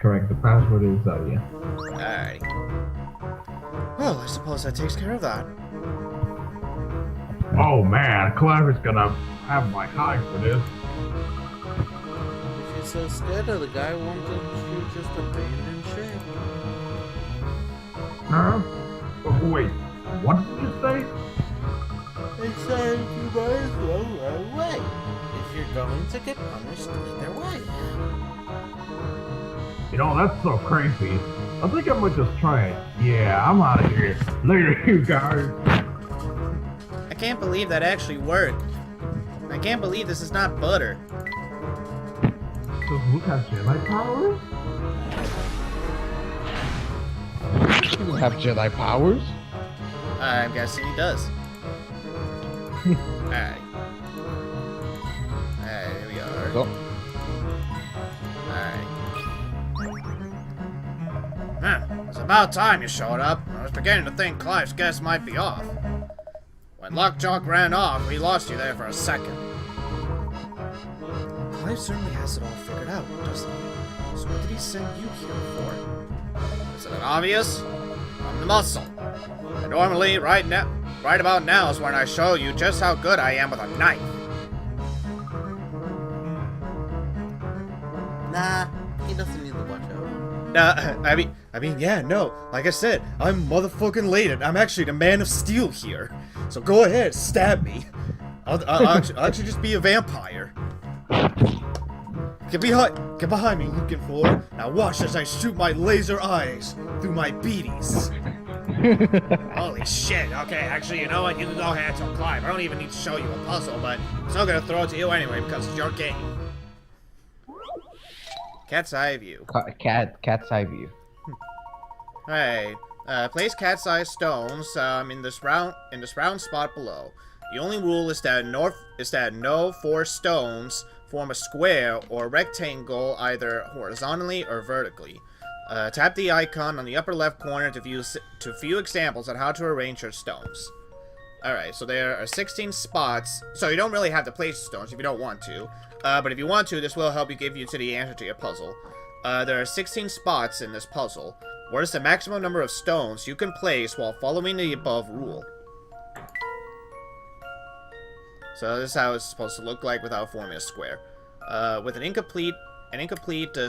correct. The password is, yeah. Alright. Well, I suppose that takes care of that. Oh man, Clive is gonna have my high for this. If you're so scared of the guy, why don't you just abandon ship? Huh? Oh, wait, what did you say? They said you might as well run away. If you're going to get punished either way. You know, that's so crazy. I think I might just try it. Yeah, I'm out of here. Later, you guys. I can't believe that actually worked. I can't believe this is not butter. So who has Jedi powers? You have Jedi powers? I'm guessing he does. Alright. Alright, here we are. Go. Alright. It's about time you showed up. I was beginning to think Clive's guess might be off. When Lockjaw ran off, we lost you there for a second. Clive certainly has it all figured out, doesn't he? So what did he send you here for? Is it obvious? I'm the muscle. And normally, right about now is when I show you just how good I am with a knife. Nah, he doesn't need to watch out. I mean, yeah, no. Like I said, I'm motherfucking Layton. I'm actually the Man of Steel here. So go ahead, stab me. I'll actually just be a vampire. Get behind me, looking for. Now watch as I shoot my laser eyes through my beaties. Holy shit. Okay, actually, you know what? You can go ahead and tell Clive. I don't even need to show you a puzzle, but I'm still gonna throw it to you anyway because it's your game. Cat's eye view. Cat's eye view. Alright. Place cat's eye stones in this round spot below. The only rule is that no 4 stones form a square or rectangle either horizontally or vertically. Tap the icon on the upper left corner to view examples on how to arrange your stones. Alright, so there are 16 spots, so you don't really have to place stones if you don't want to. But if you want to, this will help you give you to the answer to your puzzle. There are 16 spots in this puzzle. What is the maximum number of stones you can place while following the above rule? So this is how it's supposed to look like without forming a square. With an incomplete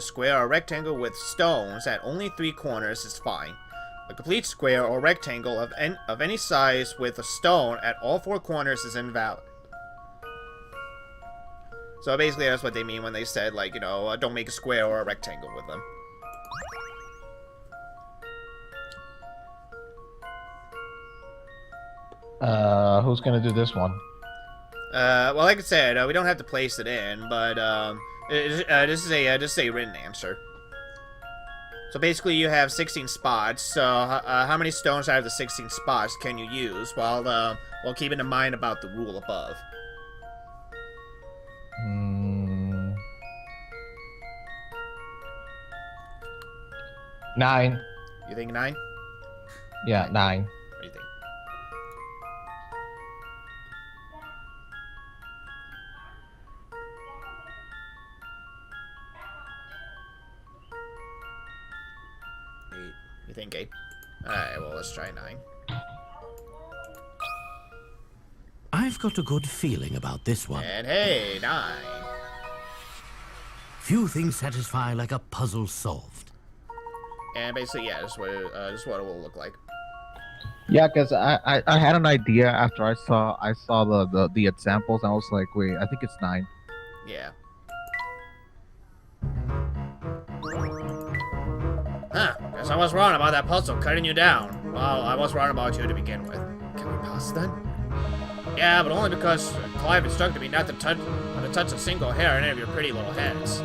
square or rectangle with stones at only 3 corners is fine. A complete square or rectangle of any size with a stone at all 4 corners is invalid. So basically that's what they mean when they said, like, you know, don't make a square or a rectangle with them. Who's gonna do this one? Well, like I said, we don't have to place it in, but this is a written answer. So basically, you have 16 spots. So how many stones out of the 16 spots can you use while keeping in mind about the rule above? 9. You think 9? Yeah, 9. What do you think? You think 8? Alright, well, let's try 9. I've got a good feeling about this one. And hey, 9. Few things satisfy like a puzzle solved. And basically, yeah, this is what it will look like. Yeah, because I had an idea after I saw the examples, and I was like, wait, I think it's 9. Yeah. Huh, guess I was wrong about that puzzle cutting you down. Well, I was wrong about you to begin with. Can we pause then? Yeah, but only because Clive instructed me not to touch a single hair in any of your pretty little heads.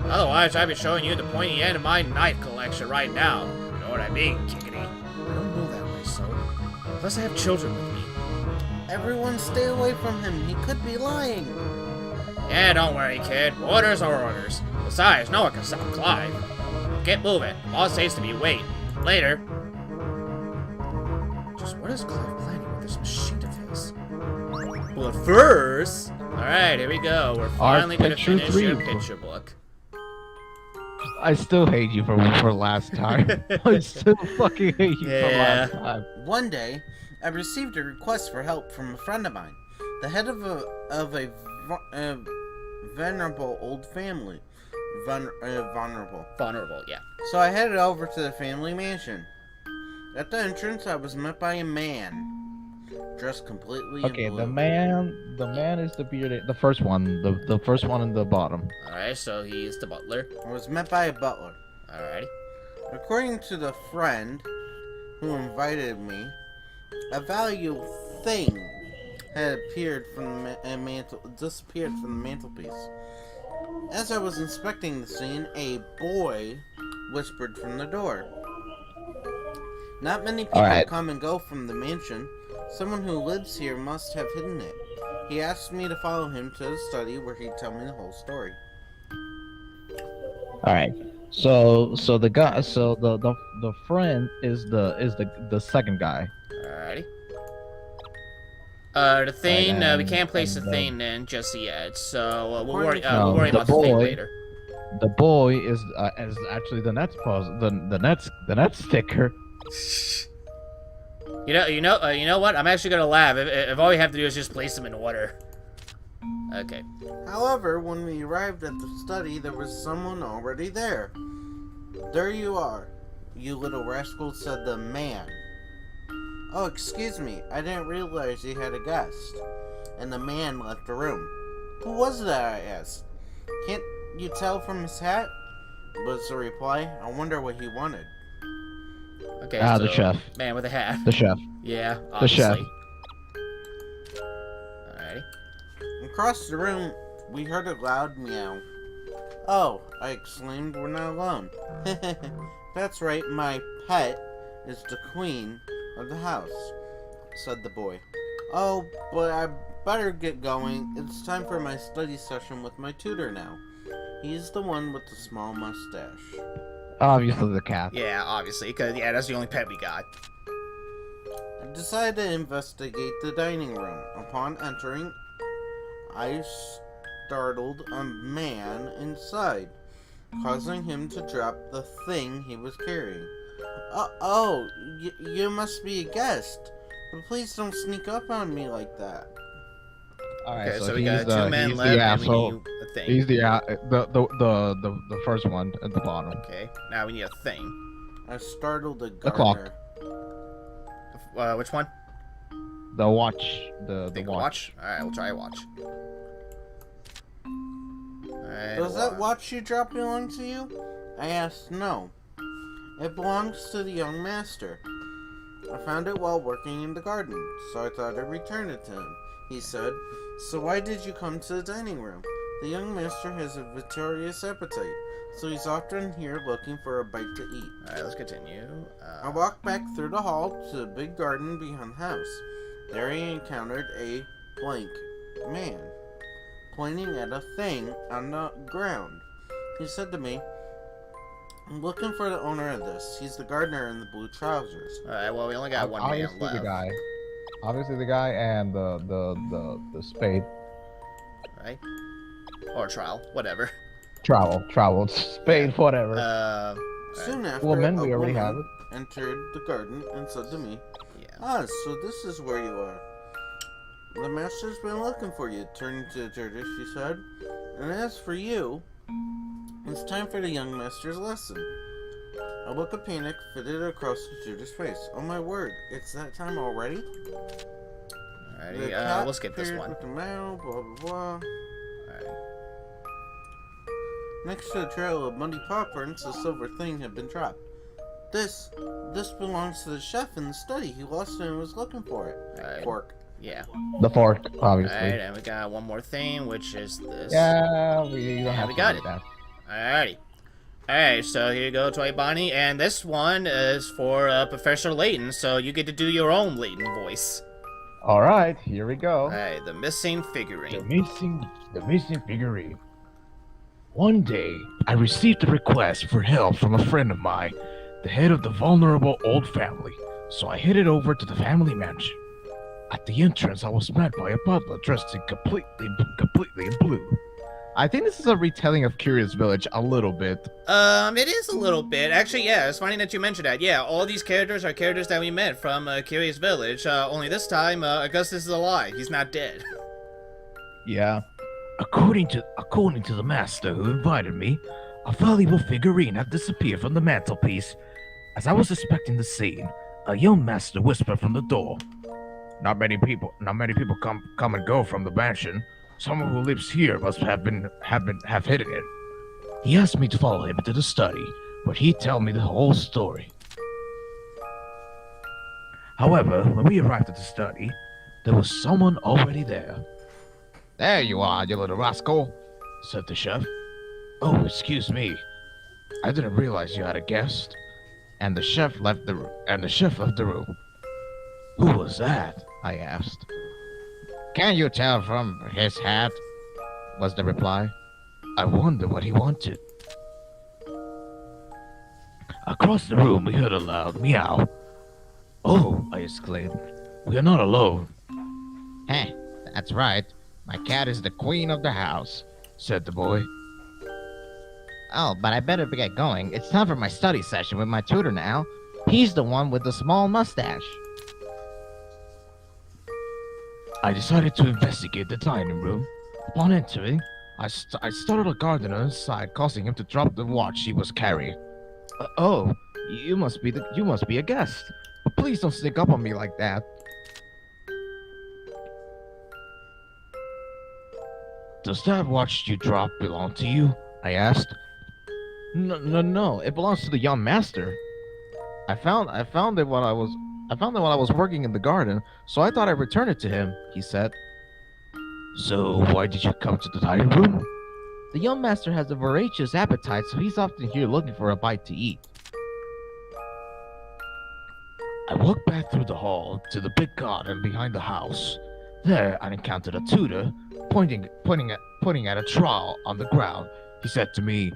Otherwise, I'd be showing you the pointy end of my knife collection right now. You know what I mean, Kickity? I don't know that way, so. Plus, I have children with me. Everyone stay away from him. He could be lying. Yeah, don't worry, kid. Orders are orders. Besides, no one can stop Clive. Get moving. Boss says to me, wait. Later. Just what is Clive planning with this machine of his? But first... Alright, here we go. We're finally gonna finish your picture book. I still hate you for last time. I still fucking hate you for Yeah. last time. One day, I received a request for help from a friend of mine, the head of a venerable old family. Vulnerable. Vulnerable, yeah. So I headed over to the family mansion. At the entrance, I was met by a man, dressed completely Okay, in blue. the man is the bearded, the first one, the first one in the bottom. Alright, so he's the butler. I was met by a butler. Alrighty. According to the friend who invited me, a valuable thing had appeared from disappeared from the mantelpiece. As I was inspecting the scene, a boy whispered from the door. Not many people come and go from the mansion. Someone who lives here must have hidden it. He asked me to follow him to the study where he'd tell me the whole story. All right. So the guy, so the friend is the second guy. Alrighty. The thing, we can't place the thing in just yet, so we'll worry about the thing later. The boy is actually the Nets the Nets sticker. You know what? I'm actually gonna laugh if all we have to do is just place them in order. Okay. However, when we arrived at the study, there was someone already there. There you are, you little rascal, said the man. Oh, excuse me, I didn't realize you had a guest. And the man left the room. Who was that, I asked. Can't you tell from his hat? Was the reply. I wonder what he wanted. Okay, the chef. Man with a hat. The chef. Yeah, The obviously. chef. Alrighty. Across the room, we heard a loud meow. Oh, I exclaimed, we're not alone. That's right, my pet is the queen of the house, said the boy. Oh, but I better get going. It's time for my study session with my tutor now. He's the one with the small mustache. Obviously the cat. Yeah, obviously, because that's the only pet we got. I decided to investigate the dining room. Upon entering, I startled a man inside, causing him to drop the thing he was carrying. You must be a guest. But please don't sneak up on me like that. All right, Okay, so we got two men he's left, the and we asshole. need a thing. He's the first one at the bottom. Okay, now we need a thing. I startled a The clock. gardener. Which one? The watch. The Think watch. Alright, we'll try a watch. Alright, Does that watch you drop belong to you? I asked. No. It belongs to the young master. I found it while working in the garden, so I thought I'd return it to him. He said, so why did you come to the dining room? The young master has a victorious appetite, so he's often here looking for a bite to eat. Alright, let's continue. I walked back through the hall to the big garden behind the house. There I encountered a blank man, pointing at a thing on the ground. He said to me, I'm looking for the owner of this. He's the gardener in the blue trousers. Alright, well, we only got one man left. Obviously the guy and the spade. Right? Or trial, whatever. Travel, spade, whatever. Soon after, Well, men, we a already woman have it. entered the garden and said to me, Yeah. Ah, so this is where you are. The master's been looking for you, turning to the tortoise, she said. And as for you, it's time for the young master's lesson. A look of panic fitted across the tutor's face. Oh my word, it's that time already? Alrighty, we'll skip this appeared one. with the mail, blah blah blah. Alright. Next to the trail of muddy paw prints, a silver thing had been dropped. This belongs to the chef in the study. He lost it and was looking for it. Alright. Fork. Yeah. The fork, obviously. Alright, and we got one more thing, which is this. Yeah, you don't have we to got do it. that. Alrighty. Alright, so here you go, Toy Bonnie, and this one is for Professor Layton, so you get to do your own Layton voice. All right, here we go. Alright, the missing The figurine. missing figurine. One day, I received a request for help from a friend of mine, the head of the vulnerable old family, so I headed over to the family mansion. At the entrance, I was met by a butler dressed in completely in blue. I think this is a retelling of Curious Village a little bit. It is a little bit. Actually, yeah, it's funny that you mentioned that. Yeah, all these characters are characters that we met from Curious Village. Only this time, Augustus is alive. He's not dead. Yeah. According to the master who invited me, a valuable figurine had disappeared from the mantelpiece. As I was inspecting the scene, a young master whispered from the door. Not many people come and go from the mansion. Someone who lives here must have hidden it. He asked me to follow him into the study, but he'd tell me the whole story. However, when we arrived at the study, there was someone already there. There you are, you little rascal, said the chef. Oh, excuse me. I didn't realize you had a guest. And the chef left the room. Who was that? I asked. Can you tell from his hat? Was the reply. I wonder what he wanted. Across the room we heard a loud meow. Oh, I exclaimed. We are not alone. Heh, that's right. My cat is the queen of the house, said the boy. Oh, but I better get going. It's time for my study session with my tutor now. He's the one with the small mustache. I decided to investigate the dining room. Upon entering, I startled a gardener inside, causing him to drop the watch he was carrying. Oh, you must be a guest. But please don't sneak up on me like that. Does that watch you dropped belong to you? I asked. No, it belongs to the young master. I found it while I was working in the garden, so I thought I'd return it to him, he said. So why did you come to the dining room? The young master has a voracious appetite, so he's often here looking for a bite to eat. I walked back through the hall to the big garden behind the house. There I encountered a tutor, pointing at a trowel on the ground. He said to me,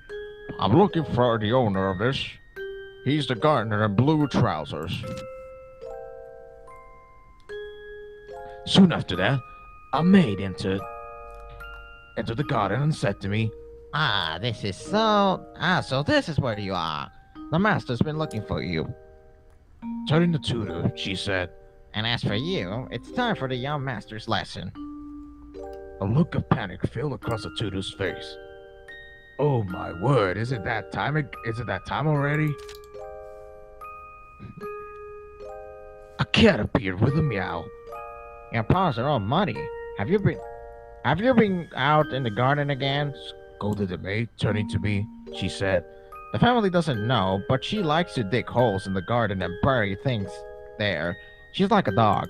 I'm looking for the owner of this. He's the gardener in blue trousers. Soon after that, a maid entered the garden and said to me, so this is where you are. The master's been looking for you. Turning to the tutor, she said, and as for you, it's time for the young master's lesson. A look of panic filled across the tutor's face. Oh my word, is it that time already? A cat appeared with a meow. Your paws are all muddy. Have you been out in the garden again? Scolded the maid, turning to me. She said, the family doesn't know, but she likes to dig holes in the garden and bury things there. She's like a dog.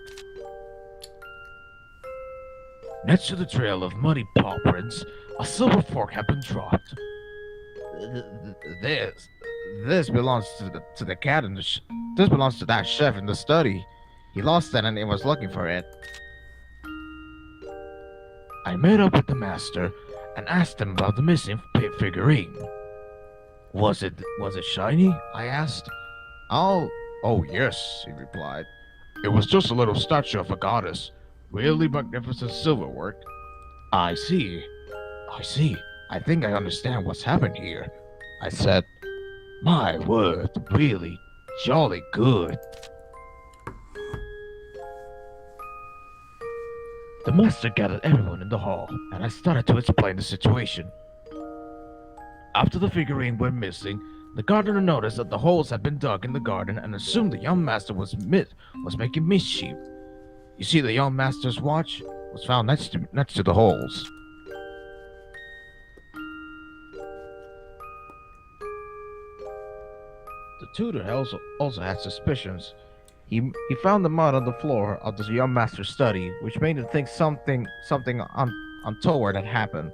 Next to the trail of muddy paw prints, a silver fork had been dropped. This belongs to the cat and this belongs to that chef in the study. He lost it and he was looking for it. I met up with the master and asked him about the missing figurine. Was it shiny? I asked. Oh yes, he replied. It was just a little statue of a goddess. Really magnificent silverwork. I see. I think I understand what's happened here, I said. My word, really jolly good. The master gathered everyone in the hall, and I started to explain the situation. After the figurine went missing, the gardener noticed that the holes had been dug in the garden and assumed the young master was making mischief. You see, the young master's watch was found next to the holes. The tutor also had suspicions. He found the mud on the floor of the young master's study, which made him think something untoward had happened.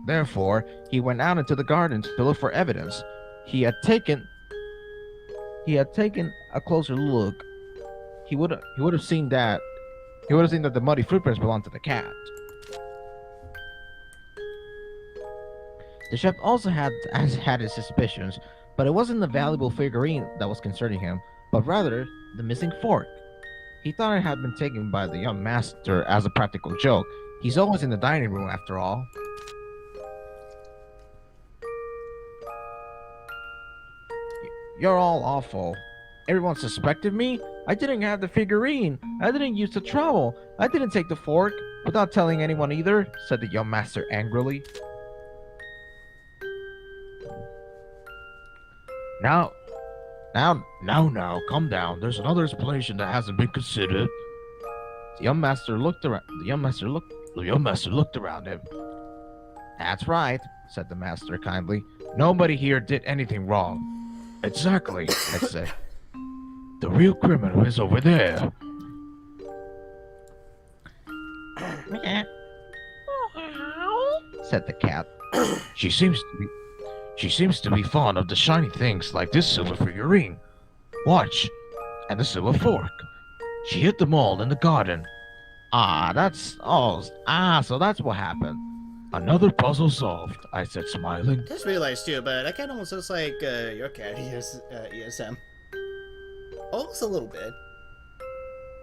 Therefore, he went out into the garden to look for evidence. He had taken a closer look. He would have seen that the muddy footprints belonged to the cat. The chef also had his suspicions, but it wasn't the valuable figurine that was concerning him, but rather the missing fork. He thought it had been taken by the young master as a practical joke. He's always in the dining room after all. You're all awful. Everyone suspected me? I didn't have the figurine. I didn't use the trowel. I didn't take the fork. Without telling anyone either, said the young master angrily. Now, calm down. There's another explanation that hasn't been considered. The young master looked around. The young master looked around him. That's right, said the master kindly. Nobody here did anything wrong. Exactly, I said. The real criminal is over there. Said the cat. She seems to be fond of the shiny things like this silver figurine. Watch, and the silver fork. She hid them all in the garden. So that's what happened. Another puzzle solved, I said, smiling. Just realized too, but that cat almost looks like your cat, ESM. Almost a little bit.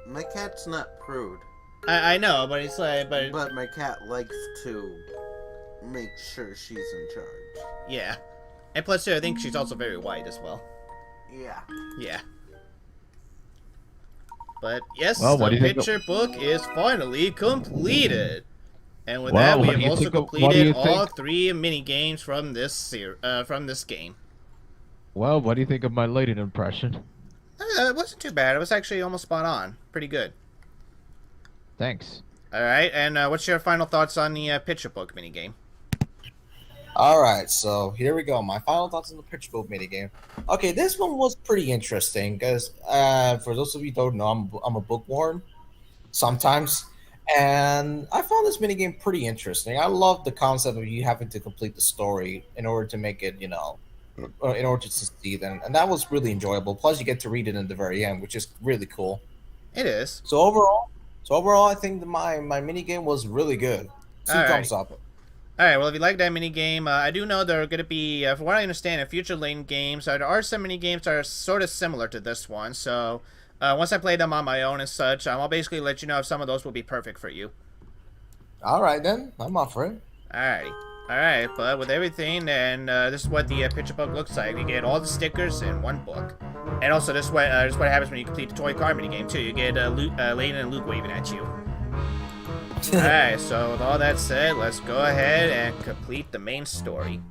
My cat's not prude. I know, but it's like, But my cat likes to make sure she's in charge. yeah. And plus, too, I think she's also very white as well. Yeah. Yeah. But yes, Well, what the do you think picture book is finally completed. And with Well, that, we what do have you also think of- what do completed you all think? 3 mini games from this game. Well, what do you think of my Layton impression? It wasn't too bad. It was actually almost spot on. Pretty good. Thanks. All right, and what's your final thoughts on the picture book mini game? Alright, so here we go. My final thoughts on the picture book minigame. Okay, this one was pretty interesting because for those of you who don't know, I'm a bookworm sometimes. And I found this minigame pretty interesting. I love the concept of you having to complete the story in order to make it, in order to succeed. And that was really enjoyable. Plus, you get to read it in the very end, which is really cool. It is. So overall, I think that my minigame was really good. 2 All right. thumbs up. Alright, well, if you like that mini-game, I do know there are going to be, from what I understand, in future Layton games, there are some mini-games that are sort of similar to this one, so once I play them on my own and such, I'll basically let you know if some of those will be perfect for you. Alright then, I'm up for it. Alrighty. Alright, but with everything, and this is what the picture book looks like. You get all the stickers in one book. And also, this is what happens when you complete the toy car mini-game, too. You get Layton and Luke waving at you. Alright, so with all that said, let's go ahead and complete the main story.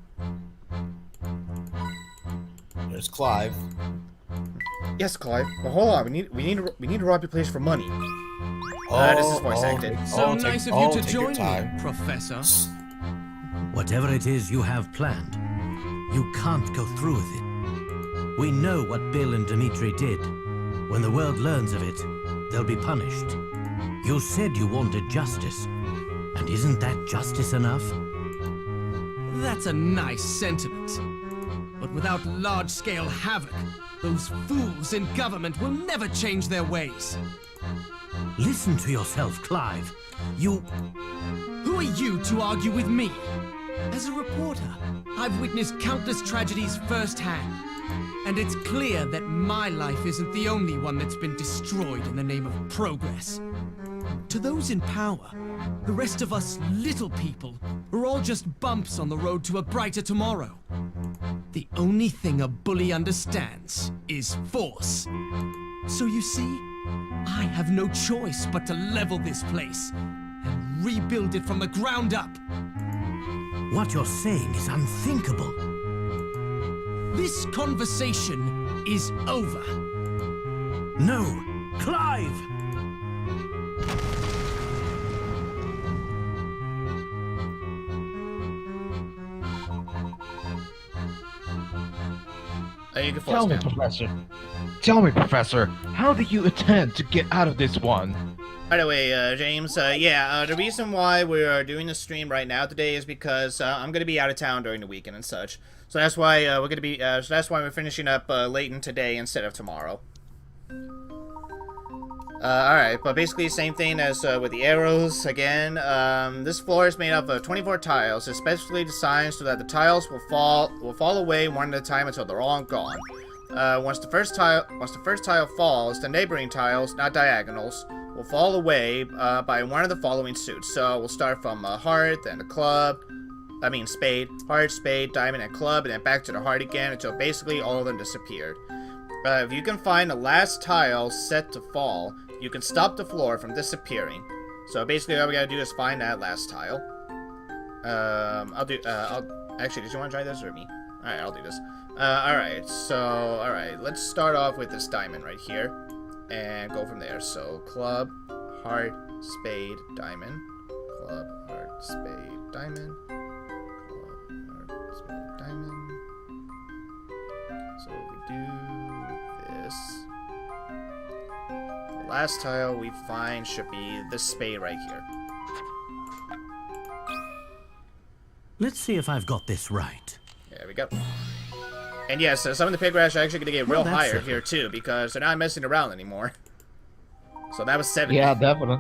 There's Clive. Yes, Clive. Well, hold on. We need to rob your place for money. This is voice acted. So nice of you to take your join me, time. Professor. Whatever it is you have planned, you can't go through with it. We know what Bill and Dimitri did. When the world learns of it, they'll be punished. You said you wanted justice. And isn't that justice enough? That's a nice sentiment. But without large-scale havoc, those fools in government will never change their ways. Listen to yourself, Clive. Who are you to argue with me? As a reporter, I've witnessed countless tragedies firsthand. And it's clear that my life isn't the only one that's been destroyed in the name of progress. To those in power, the rest of us little people are all just bumps on the road to a brighter tomorrow. The only thing a bully understands is force. So you see, I have no choice but to level this place and rebuild it from the ground up. What you're saying is unthinkable. This conversation is over. No, Clive! You can Tell force me, down. Professor. Tell me, Professor, how do you intend to get out of this one? By the way, James, the reason why we're doing this stream right now today is because I'm gonna be out of town during the weekend and such. So that's why we're finishing up Layton today instead of tomorrow. Alright, but basically same thing as with the arrows again. This floor is made up of 24 tiles, especially designed so that the tiles will fall away one at a time until they're all gone. Once the first tile falls, the neighboring tiles, not diagonals, will fall away by one of the following suits. So we'll start from a heart, then a club, spade, heart, spade, diamond, and club, and then back to the heart again until basically all of them disappeared. If you can find the last tile set to fall, you can stop the floor from disappearing. So basically all we gotta do is find that last tile. Actually, did you want to try this or me? Alright, I'll do this. Alright, let's start off with this diamond right here. And go from there. So, club, heart, spade, diamond. Club, heart, spade, diamond. Club, heart, spade, diamond. So, we do this. The last tile we find should be this spade right here. Let's see if I've got this right. There we go. And yes, some of the pig rats are actually going to get real that's higher simple. here too, because they're not messing around anymore. So that was 70. Yeah, definitely.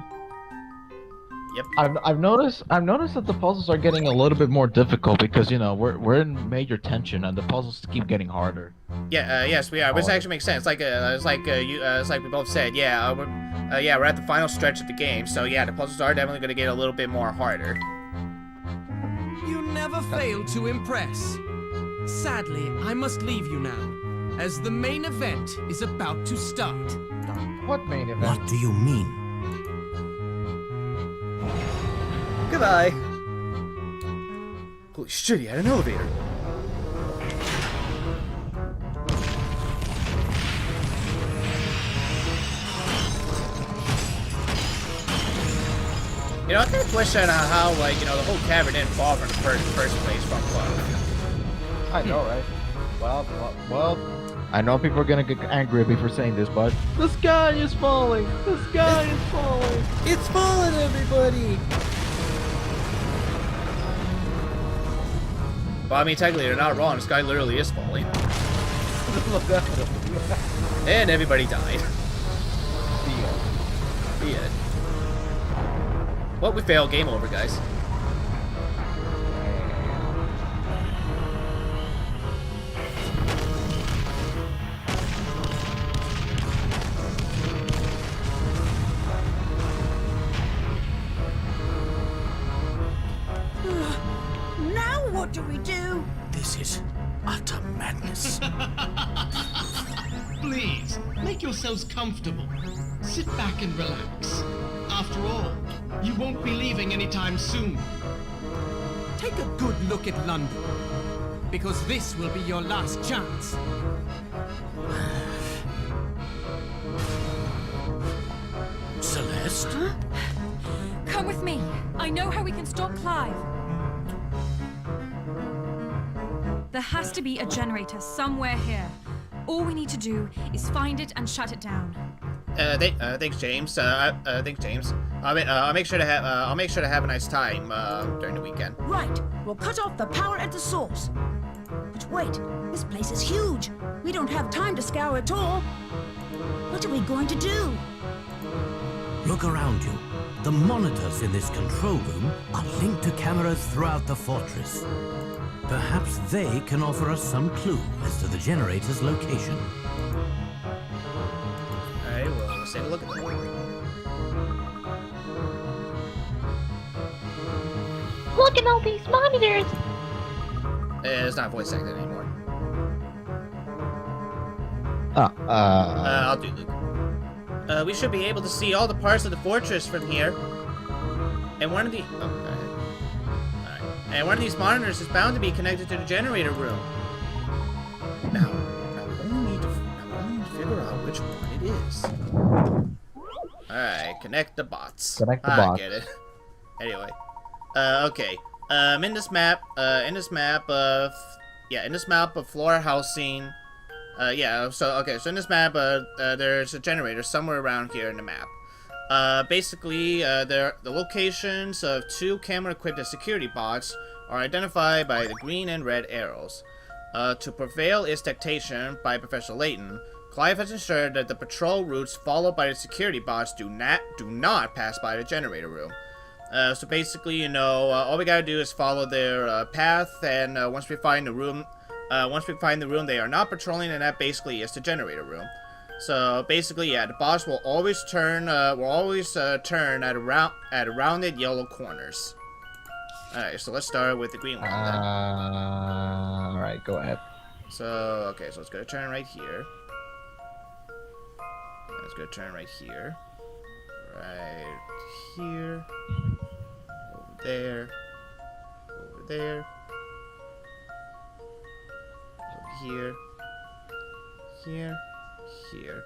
Yep. I've noticed that the puzzles are getting a little bit more difficult because you know we're in major tension and the puzzles keep getting harder. Yeah. Yes, we are. Which actually makes sense. It's like we both said. Yeah. We're at the final stretch of the game. So yeah, the puzzles are definitely going to get a little bit more harder. You never fail to impress. Sadly, I must leave you now, as the main event is about to start. What main event? What do you mean? Goodbye. Holy shit! He had an elevator. You know, I kind of question how, like, you know, the whole cavern didn't fall from the first place from above. I know, right? Well, I know people are gonna get angry at me for saying this, but the sky is falling. The sky is falling. It's falling, everybody! Well, I mean, technically, they're not wrong. The sky literally is falling. And everybody died. The end. Well, we failed. Game over, guys. Now what do we do? This is utter madness. Please, make yourselves comfortable. Sit back and relax. After all, you won't be leaving anytime soon. Take a good look at London, because this will be your last chance. Celeste? Huh? Come with me. I know how we can stop Clive. There has to be a generator somewhere here. All we need to do is find it and shut it down. Thanks, James. Thanks, James. I'll make sure to have a nice time during the weekend. Right. We'll cut off the power at the source. But wait, this place is huge. We don't have time to scour it all. What are we going to do? Look around you. The monitors in this control room are linked to cameras throughout the fortress. Perhaps they can offer us some clue as to the generator's location. Alright, well, let's take a look at that. Look at all these monitors! It's not voice acted anymore. Oh, I'll do Luke. We should be able to see all the parts of the fortress from here. And one of the... Oh, alright. And one of these monitors is bound to be connected to the generator room. Now we only need to figure out which one it is. Alright, connect the bots. Connect the I bots. get it. Anyway. Okay. In this map of floor housing, so in this map, there's a generator somewhere around here in the map. Basically, the locations of two camera-equipped security bots are identified by the green and red arrows. To prevail its dictation by Professor Layton, Clive has ensured that the patrol routes followed by the security bots do not pass by the generator room. So basically, you know, all we gotta do is follow their path, and once we find the room, they are not patrolling, and that basically is the generator room. So basically, yeah, the boss will always turn, turn at rounded yellow corners. Alright, so let's start with the green one then. Alright, go ahead. So, okay, so it's gonna turn right here. It's gonna turn right here. Right here. Over there. Over there. Over here. Here. Here.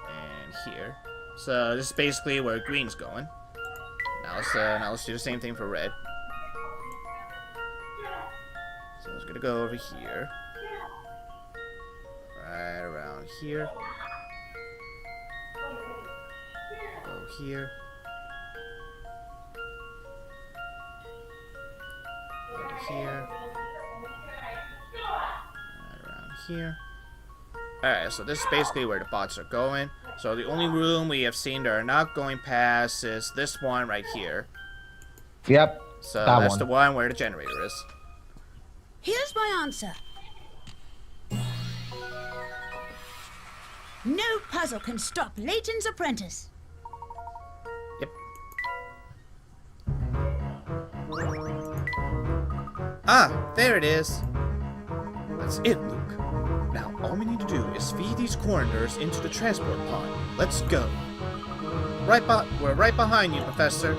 And here. So this is basically where green's going. Now let's do the same thing for red. So it's gonna go over here. Right around here. Go here. Go to here. Right around here. Alright, so this is basically where the bots are going. So the only room we have seen that are not going past is this one right here. Yep. So that that's one. the one where the generator is. Here's my answer. No puzzle can stop Layton's apprentice. Yep. Ah, there it is. That's it, Luke. Now all we need to do is feed these coroners into the transport pod. Let's go. We're right behind you, Professor.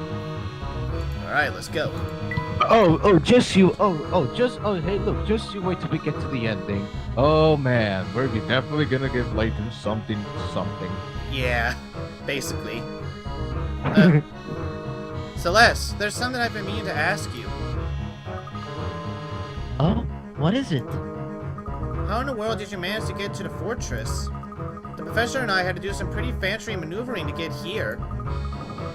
Alright, let's go. Hey, look, just you wait till we get to the ending. Oh man, we're definitely gonna give Layton something. Yeah, basically. Celeste, there's something I've been meaning to ask you. Oh, what is it? How in the world did you manage to get to the fortress? The professor and I had to do some pretty fancy maneuvering to get here.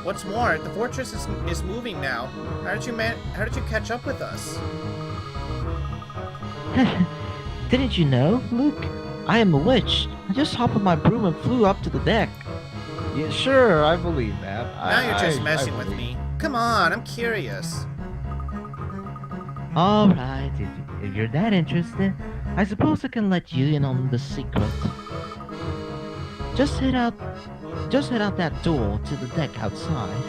What's more, the fortress is moving now. How did you catch up with us? Didn't you know, Luke? I am a witch. I just hopped on my broom and flew up to the deck. Yeah, sure, I believe that. Now you're just messing with me. Come on, I'm curious. Alright, if you're that interested, I suppose I can let you in on the secret. Just head out that door to the deck outside.